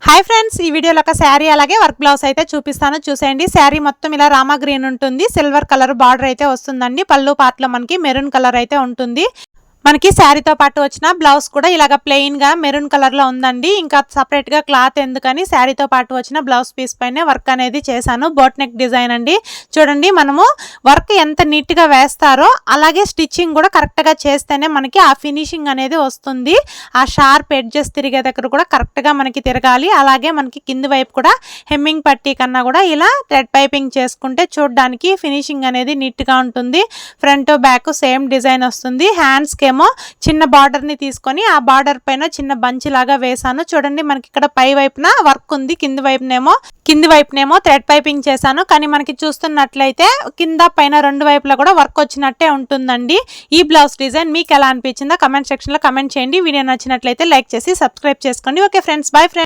Hi friends, ఈ వీడియోలో ఒక శారీ అలాగే వర్క్ బ్లౌజ్ అయితే చూపిస్తాను. చూసేయండి. శారీ మొత్తం ఇలా రామా గ్రీన్ ఉంటుంది. సిల్వర్ కలర్ బార్డర్ అయితే వస్తుందండి. పళ్ళు పార్ట్ లో మనకి మెరూన్ కలర్ అయితే ఉంటుంది. మనకి శారీతో పాటు వచ్చిన బ్లౌజ్ కూడా ఇలాగ ప్లెయిన్ గా మెరూన్ కలర్ లో ఉందండి. ఇంకా సపరేట్ గా క్లాత్ ఎందుకని శారీతో పాటు వచ్చిన బ్లౌజ్ పీస్ పైన వర్క్ అనేది చేశాను. బోట్ నెక్ డిజైన్ అండి. చూడండి, మనము వర్క్ ఎంత నీట్ గా వేస్తారో అలాగే స్టిచ్చింగ్ కూడా కరెక్ట్ గా చేస్తేనే మనకి ఆ ఫినిషింగ్ అనేది వస్తుంది. ఆ షార్ప్ ఎడ్జెస్ తిరిగే దగ్గర కూడా కరెక్ట్ గా మనకి తిరగాలి. అలాగే మనకి కింది వైపు కూడా హెమ్మింగ్ పట్టీ కన్నా కూడా ఇలా థ్రెడ్ పైపింగ్ చేసుకుంటే చూడడానికి ఫినిషింగ్ అనేది నీట్ గా ఉంటుంది. ఫ్రంట్ బ్యాక్ సేమ్ డిజైన్ వస్తుంది. హ్యాండ్స్ కేమో చిన్న బార్డర్ ని తీసుకొని ఆ బార్డర్ పైన చిన్న బంచి లాగా వేసాను. చూడండి, మనకి ఇక్కడ పై వైపున వర్క్ ఉంది, కింది వైపునేమో థ్రెడ్ పైపింగ్ చేశాను. కానీ మనకి చూస్తున్నట్లయితే కింద పైన రెండు వైపులా కూడా వర్క్ వచ్చినట్టే ఉంటుందండి. ఈ బ్లౌజ్ డిజైన్ మీకు ఎలా అనిపించిందో కమెంట్ సెక్షన్ లో కమెంట్ చేయండి. వీడియో నచ్చినట్లయితే లైక్ చేసి సబ్స్క్రైబ్ చేసుకోండి. Okay friends, bye friends.